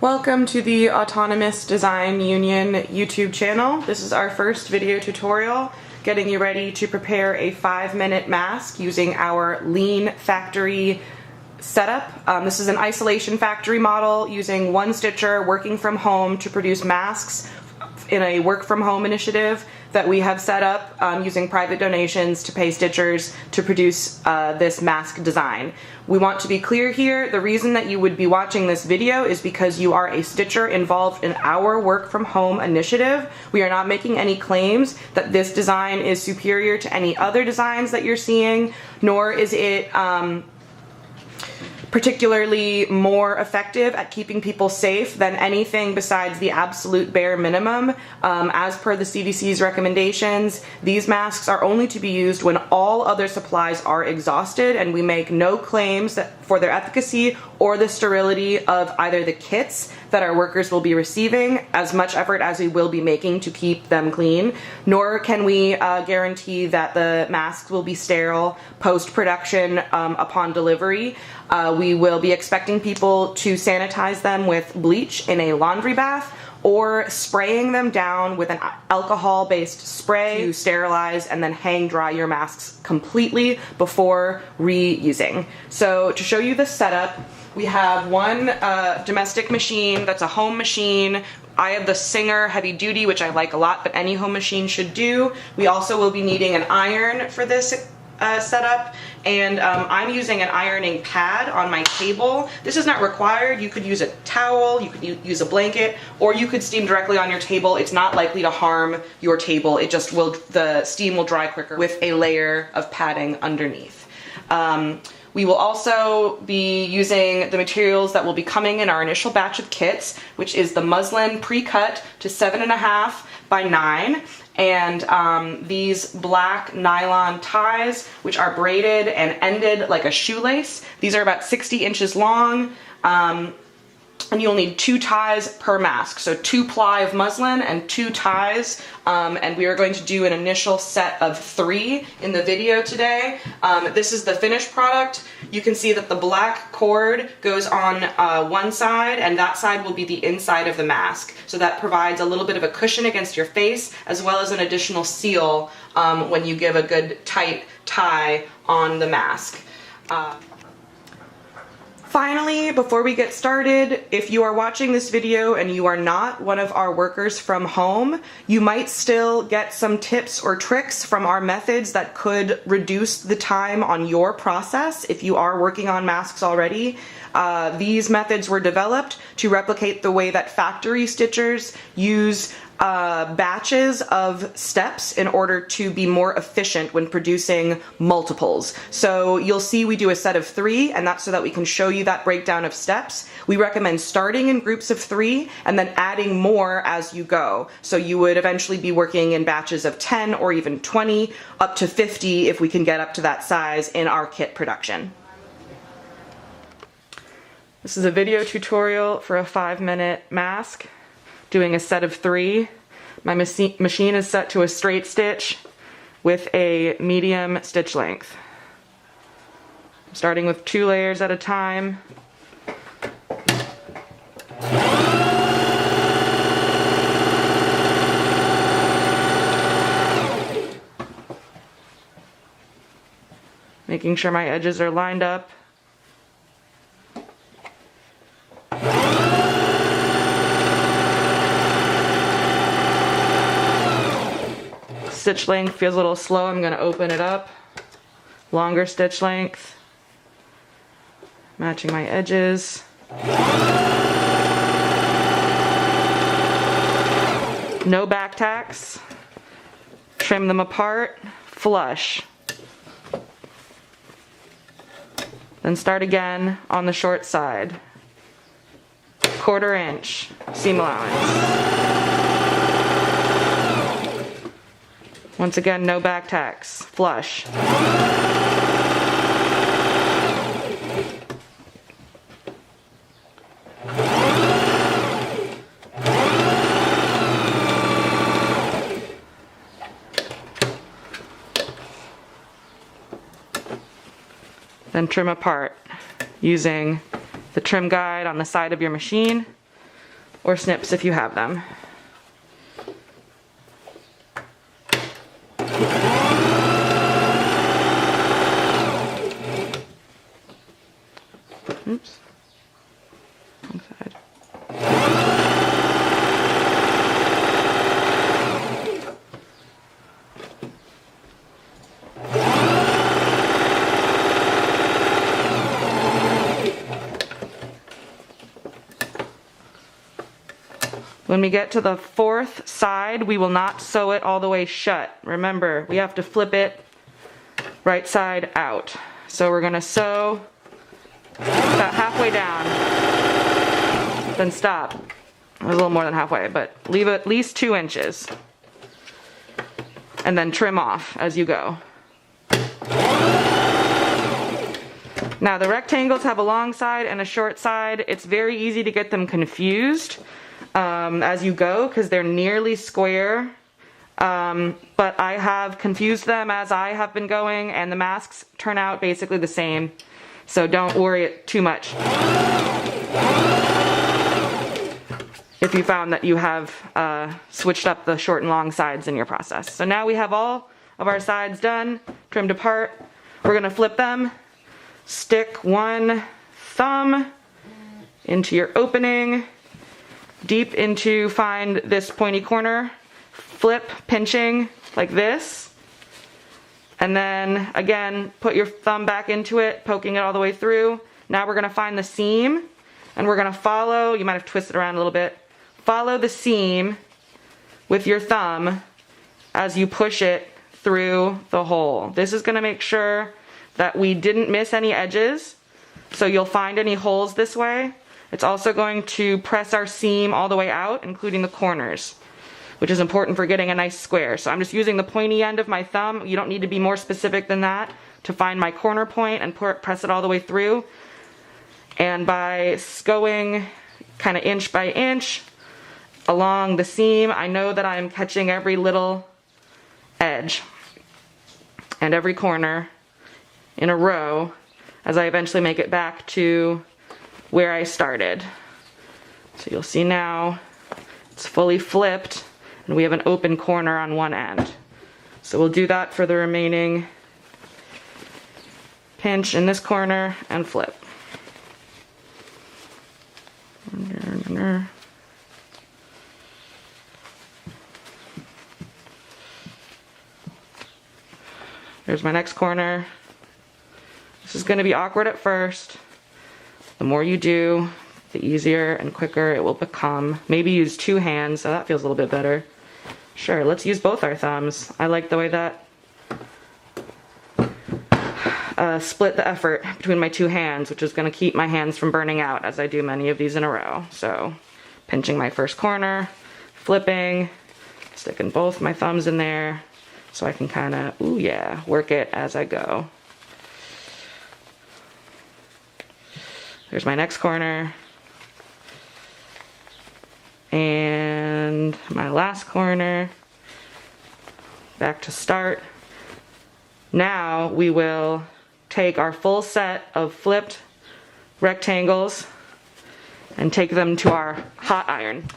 Welcome to the Autonomous Design Union YouTube channel. This is our first video tutorial getting you ready to prepare a 5-minute mask using our lean factory setup. This is an isolation factory model using one stitcher working from home to produce masks in a work from home initiative that we have set up using private donations to pay stitchers to produce this mask design. We want to be clear here, the reason that you would be watching this video is because you are a stitcher involved in our work from home initiative. We are not making any claims that this design is superior to any other designs that you're seeing, nor is it particularly more effective at keeping people safe than anything besides the absolute bare minimum. As per the CDC's recommendations, these masks are only to be used when all other supplies are exhausted, and we make no claims for their efficacy or the sterility of either the kits that our workers will be receiving, as much effort as we will be making to keep them clean, nor can we guarantee that the masks will be sterile post-production upon delivery. We will be expecting people to sanitize them with bleach in a laundry bath or spraying them down with an alcohol-based spray to sterilize and then hang dry your masks completely before reusing. So to show you the setup, we have one domestic machine that's a home machine. I have the Singer Heavy Duty, which I like a lot, but any home machine should do. We also will be needing an iron for this setup, and I'm using an ironing pad on my table. This is not required. You could use a towel, you could use a blanket, or you could steam directly on your table. It's not likely to harm your table. It just will, the steam will dry quicker with a layer of padding underneath. We will also be using the materials that will be coming in our initial batch of kits, which is the muslin pre-cut to 7.5 by 9, and these black nylon ties, which are braided and ended like a shoelace. These are about 60 inches long, and you'll need 2 ties per mask, so 2 ply of muslin and 2 ties, and we are going to do an initial set of 3 in the video today. This is the finished product. You can see that the black cord goes on one side, and that side will be the inside of the mask, so that provides a little bit of a cushion against your face, as well as an additional seal when you give a good tight tie on the mask. Finally, before we get started, if you are watching this video and you are not one of our workers from home, you might still get some tips or tricks from our methods that could reduce the time on your process if you are working on masks already. These methods were developed to replicate the way that factory stitchers use batches of steps in order to be more efficient when producing multiples. So you'll see we do a set of 3, and that's so that we can show you that breakdown of steps. We recommend starting in groups of 3 and then adding more as you go. So you would eventually be working in batches of 10 or even 20, up to 50 if we can get up to that size in our kit production. This is a video tutorial for a 5-minute mask, doing a set of 3. My machine is set to a straight stitch with a medium stitch length. I'm starting with 2 layers at a time. Making sure my edges are lined up. Stitch length feels a little slow. I'm going to open it up. Longer stitch length. Matching my edges. No back tacks. Trim them apart. Flush. Then start again on the short side. 1/4 inch seam allowance. Once again, no back tacks. Flush. Then trim apart using the trim guide on the side of your machine. or snips if you have them. Oops. Wrong side. When we get to the fourth side, we will not sew it all the way shut. Remember, we have to flip it right side out. So we're gonna sew about halfway down, then stop. It was a little more than halfway, but leave at least 2 inches. And then trim off as you go. Now the rectangles have a long side and a short side. It's very easy to get them confused as you go because they're nearly square. But I have confused them as I have been going, and the masks turn out basically the same. So don't worry too much if you found that you have switched up the short and long sides in your process. So now we have all of our sides done, trimmed apart. We're gonna flip them, stick one thumb into your opening, deep into, find this pointy corner, flip, pinching like this, and then again put your thumb back into it, poking it all the way through. Now we're gonna find the seam, and we're gonna follow, you might have twisted around a little bit, follow the seam with your thumb as you push it through the hole. This is gonna make sure that we didn't miss any edges, so you'll find any holes this way. It's also going to press our seam all the way out, including the corners, which is important for getting a nice square. So I'm just using the pointy end of my thumb. You don't need to be more specific than that to find my corner point and press it all the way through. And by going kind of inch by inch along the seam, I know that I'm catching every little edge and every corner in a row as I eventually make it back to where I started. So you'll see now it's fully flipped and we have an open corner on one end. So we'll do that for the remaining pinch in this corner and flip. There's my next corner. This is going to be awkward at first. The more you do, the easier and quicker it will become. Maybe use 2 hands, so that feels a little bit better. Sure, let's use both our thumbs. I like the way that split the effort between my 2 hands, which is going to keep my hands from burning out as I do many of these in a row. So, pinching my first corner, flipping, sticking both my thumbs in there so I can kind of, ooh yeah, work it as I go. There's my next corner. And my last corner. Back to start. Now we will take our full set of flipped rectangles and take them to our hot iron.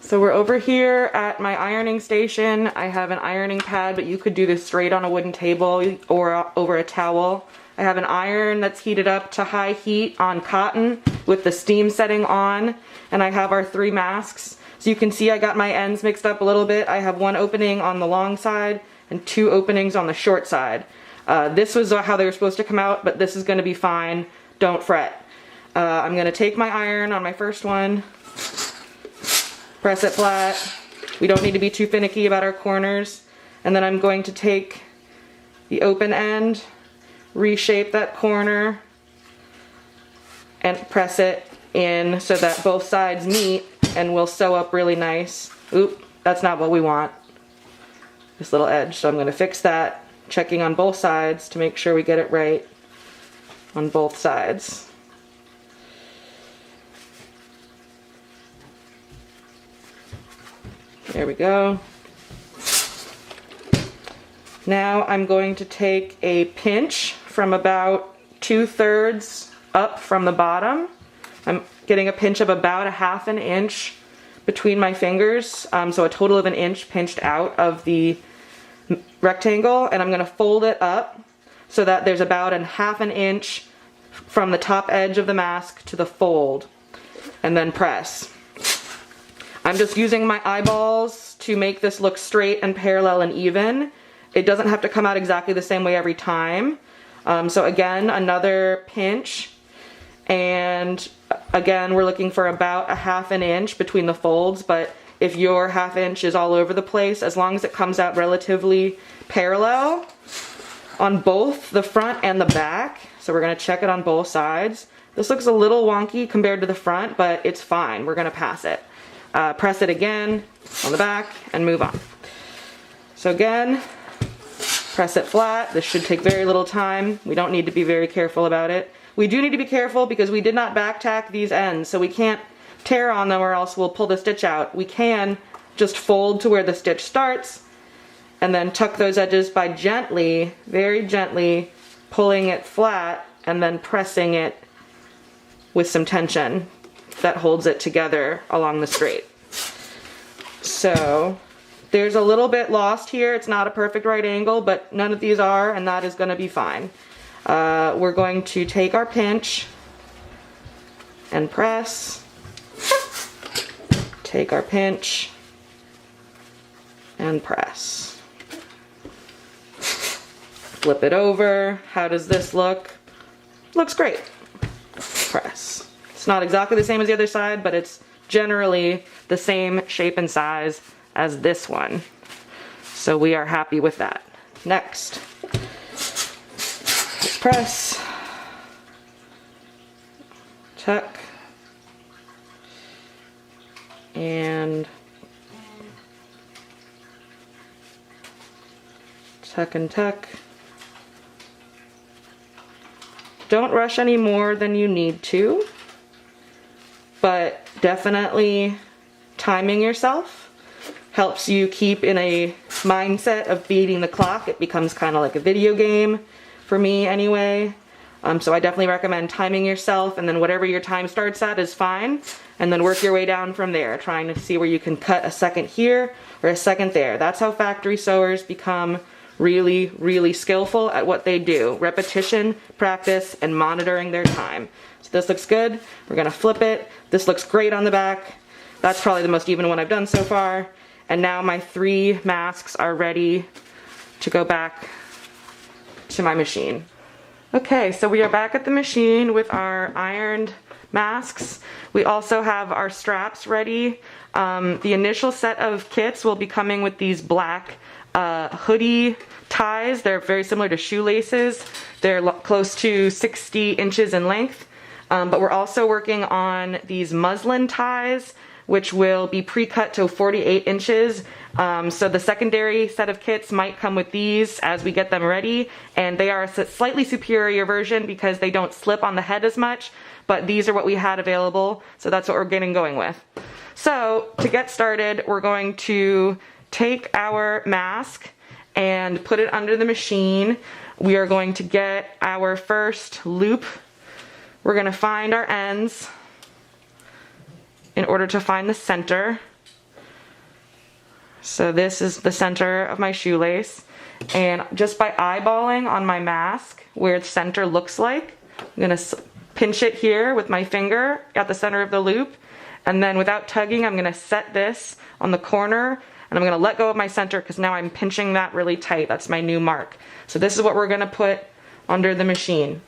So we're over here at my ironing station. I have an ironing pad, but you could do this straight on a wooden table or over a towel. I have an iron that's heated up to high heat on cotton with the steam setting on, and I have our 3 masks. So you can see I got my ends mixed up a little bit. I have 1 opening on the long side and 2 openings on the short side. This was how they were supposed to come out, but this is going to be fine. Don't fret. I'm going to take my iron on my first one, press it flat. We don't need to be too finicky about our corners. And then I'm going to take the open end, reshape that corner, and press it in so that both sides meet and will sew up really nice. Oop, that's not what we want. This little edge, so I'm going to fix that, checking on both sides to make sure we get it right on both sides. There we go. Now I'm going to take a pinch from about 2/3 up from the bottom. I'm getting a pinch of about a 1/2 inch between my fingers, so a total of 1 inch pinched out of the rectangle, and I'm going to fold it up so that there's about a 1/2 inch from the top edge of the mask to the fold, and then press. I'm just using my eyeballs to make this look straight and parallel and even. It doesn't have to come out exactly the same way every time. So again, another pinch, and again we're looking for about a 1/2 inch between the folds, but if your 1/2 inch is all over the place, as long as it comes out relatively parallel on both the front and the back, so we're going to check it on both sides. This looks a little wonky compared to the front, but it's fine, we're going to pass it. Press it again on the back and move on. So again, press it flat. This should take very little time. We don't need to be very careful about it. We do need to be careful because we did not back tack these ends, so we can't tear on them or else we'll pull the stitch out. We can just fold to where the stitch starts and then tuck those edges by gently, very gently, pulling it flat and then pressing it with some tension that holds it together along the straight. So there's a little bit lost here. It's not a perfect right angle, but none of these are, and that is going to be fine. We're going to take our pinch and press. Take our pinch and press. Flip it over. How does this look? Looks great. Press. It's not exactly the same as the other side, but it's generally the same shape and size as this one. So we are happy with that. Next, press, tuck, and tuck and tuck. Don't rush any more than you need to, but definitely timing yourself helps you keep in a mindset of beating the clock. It becomes kind of like a video game for me anyway. So I definitely recommend timing yourself, and then whatever your time starts at is fine, and then work your way down from there, trying to see where you can cut a second here or a second there. That's how factory sewers become really, really skillful at what they do. Repetition, practice, and monitoring their time. So this looks good. We're gonna flip it. This looks great on the back. That's probably the most even one I've done so far. And now my 3 masks are ready to go back to my machine. Okay, so we are back at the machine with our ironed masks. We also have our straps ready. The initial set of kits will be coming with these black hoodie ties. They're very similar to shoelaces. They're close to 60 inches in length. But we're also working on these muslin ties, which will be pre-cut to 48 inches. So the secondary set of kits might come with these as we get them ready, and they are a slightly superior version because they don't slip on the head as much, but these are what we had available, so that's what we're getting going with. So to get started, we're going to take our mask and put it under the machine. We are going to get our first loop. We're going to find our ends in order to find the center. So this is the center of my shoelace, and just by eyeballing on my mask where the center looks like, I'm going to pinch it here with my finger at the center of the loop, and then without tugging I'm going to set this on the corner, and I'm going to let go of my center because now I'm pinching that really tight. That's my new mark. So this is what we're going to put under the machine.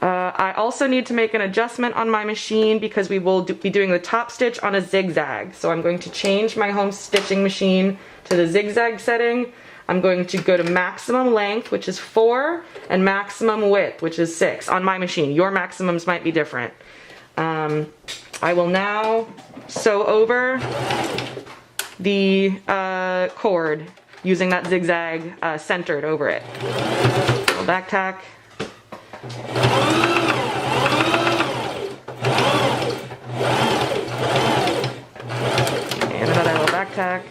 I also need to make an adjustment on my machine because we will be doing the top stitch on a zigzag. So I'm going to change my home stitching machine to the zigzag setting. I'm going to go to maximum length, which is 4, and maximum width, which is 6 on my machine. Your maximums might be different. I will now sew over the cord using that zigzag centered over it. I'll back tack. And another little back tack.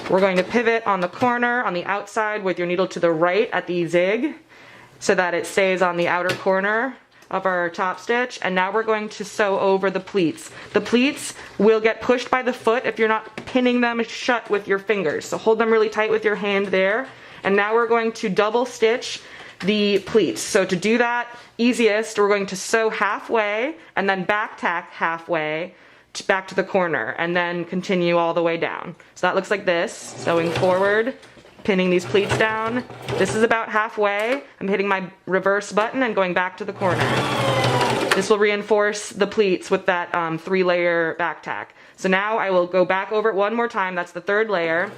We're going to pivot on the corner on the outside with your needle to the right at the zig so that it stays on the outer corner of our top stitch, and now we're going to sew over the pleats. The pleats will get pushed by the foot if you're not pinning them shut with your fingers. So hold them really tight with your hand there. And now we're going to double stitch the pleats. So to do that easiest, we're going to sew halfway and then back tack halfway back to the corner and then continue all the way down. So that looks like this, sewing forward, pinning these pleats down. This is about halfway. I'm hitting my reverse button and going back to the corner. This will reinforce the pleats with that 3-layer back tack. So now I will go back over it one more time. That's the 3rd layer.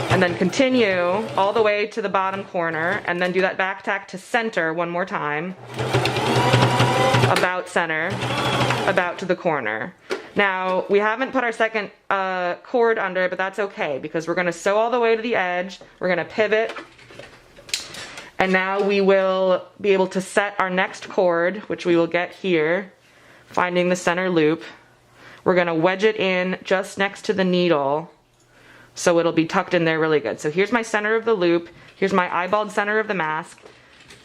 And then continue all the way to the bottom corner and then do that back tack to center one more time. About center, about to the corner. Now, we haven't put our second cord under it, but that's okay because we're going to sew all the way to the edge. We're going to pivot. And now we will be able to set our next cord, which we will get here, finding the center loop. We're going to wedge it in just next to the needle so it'll be tucked in there really good. So here's my center of the loop. Here's my eyeballed center of the mask.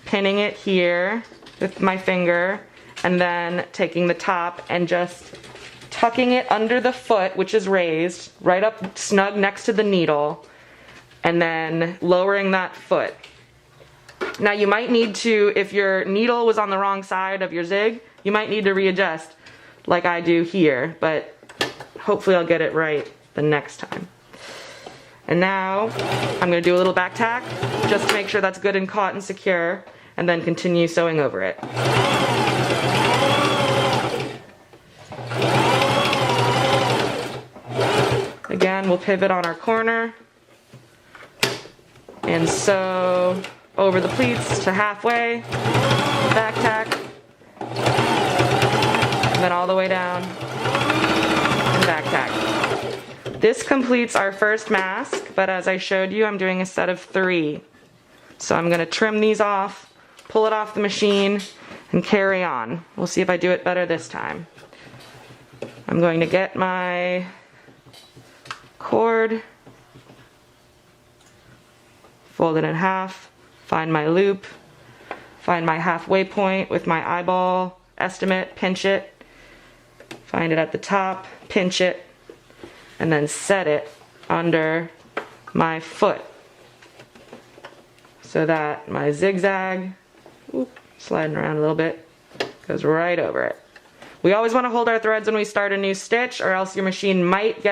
Pinning it here with my finger and then taking the top and just tucking it under the foot, which is raised, right up snug next to the needle, and then lowering that foot. Now you might need to, if your needle was on the wrong side of your zig, you might need to readjust like I do here, but hopefully I'll get it right the next time. And now I'm going to do a little back tack just to make sure that's good and caught and secure, and then continue sewing over it. Again, we'll pivot on our corner and sew over the pleats to halfway, back tack, and then all the way down, and back tack. This completes our first mask, but as I showed you, I'm doing a set of 3. So I'm going to trim these off, pull it off the machine, and carry on. We'll see if I do it better this time. I'm going to get my cord, fold it in half, find my loop, find my halfway point with my eyeball estimate, pinch it, find it at the top, pinch it, and then set it under my foot so that my zigzag, sliding around a little bit, goes right over it. We always want to hold our threads when we start a new stitch, or else your machine might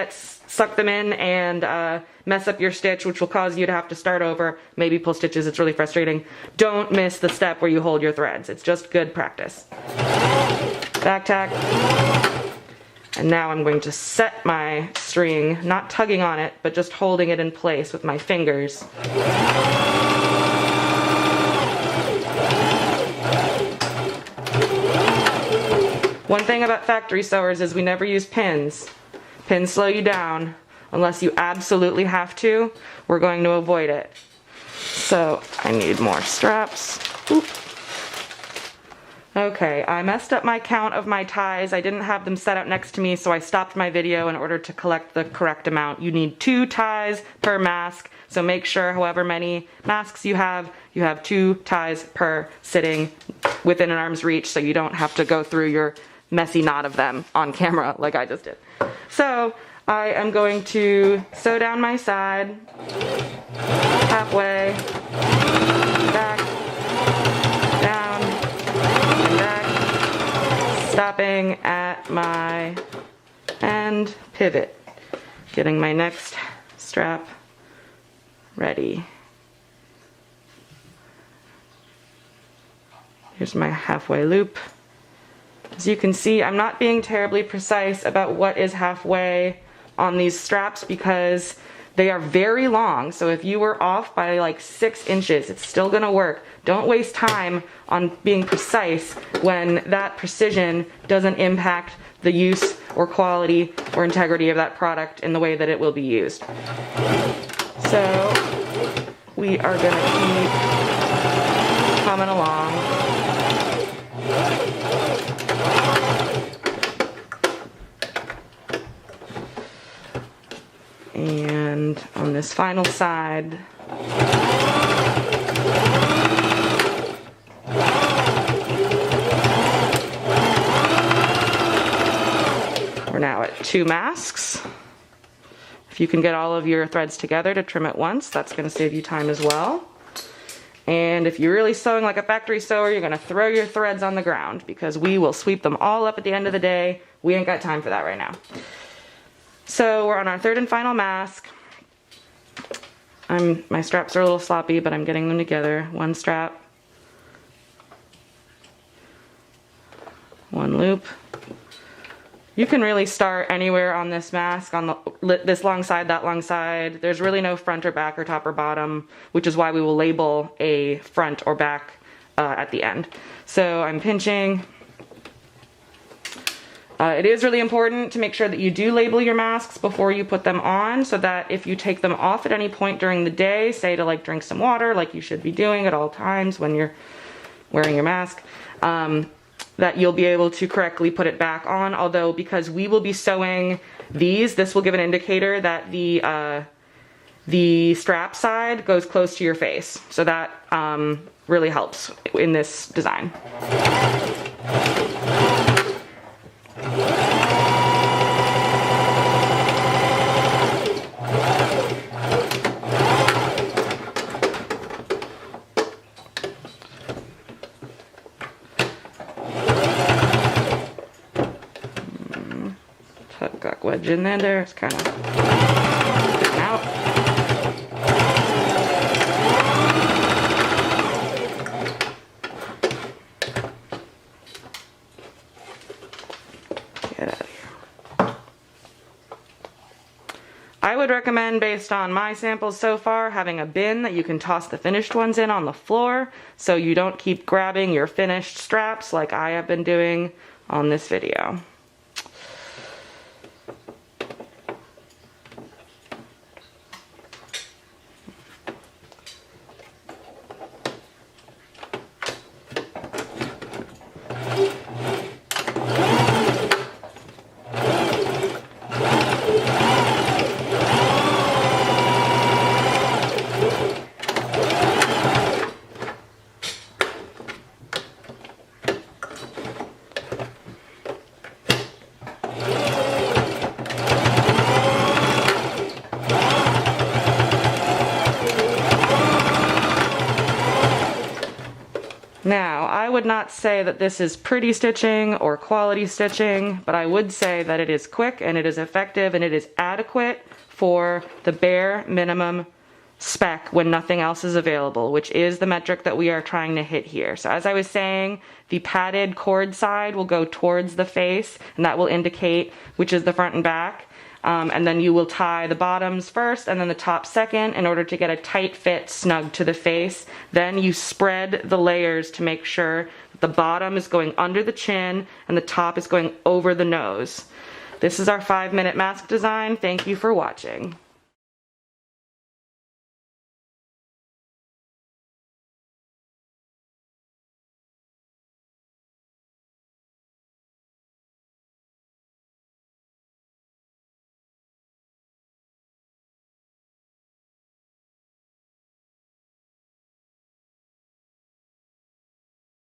suck them in and mess up your stitch, which will cause you to have to start over, maybe pull stitches. It's really frustrating. Don't miss the step where you hold your threads. It's just good practice. Back tack. And now I'm going to set my string, not tugging on it, but just holding it in place with my fingers. One thing about factory sewers is we never use pins. Pins slow you down. Unless you absolutely have to, we're going to avoid it. So I need more straps. Oop. Okay, I messed up my count of my ties. I didn't have them set out next to me, so I stopped my video in order to collect the correct amount. You need 2 ties per mask, so make sure however many masks you have 2 ties per sitting within an arm's reach, so you don't have to go through your messy knot of them on camera like I just did. So I am going to sew down my side, halfway, back, down, and back, stopping at my end, pivot, getting my next strap ready. Here's my halfway loop. As you can see, I'm not being terribly precise about what is halfway on these straps because they are very long. So if you were off by like 6 inches, it's still gonna work. Don't waste time on being precise when that precision doesn't impact the use or quality or integrity of that product in the way that it will be used. So we are gonna keep coming along. And on this final side, now at 2 masks. If you can get all of your threads together to trim at once, that's going to save you time as well. And if you're really sewing like a factory sewer, you're going to throw your threads on the ground because we will sweep them all up at the end of the day. We ain't got time for that right now. So we're on our 3rd and final mask. My straps are a little sloppy, but I'm getting them together. 1 strap, 1 loop. You can really start anywhere on this mask, on this long side, that long side. There's really no front or back or top or bottom, which is why we will label a front or back at the end. So I'm pinching. It is really important to make sure that you do label your masks before you put them on, so that if you take them off at any point during the day, say to like drink some water, like you should be doing at all times when you're wearing your mask, that you'll be able to correctly put it back on. Although, because we will be sewing these, this will give an indicator that the strap side goes close to your face. So that really helps in this design. Got wedge in there, it's kind of out. Get out of here. I would recommend, based on my samples so far, having a bin that you can toss the finished ones in on the floor so you don't keep grabbing your finished straps like I have been doing on this video. Now, I would not say that this is pretty stitching or quality stitching, but I would say that it is quick and it is effective and it is adequate for the bare minimum spec when nothing else is available, which is the metric that we are trying to hit here. So as I was saying, the padded cord side will go towards the face, and that will indicate which is the front and back. And then you will tie the bottoms first and then the top second in order to get a tight fit snug to the face. Then you spread the layers to make sure that the bottom is going under the chin and the top is going over the nose. This is our 5-minute mask design. Thank you for watching.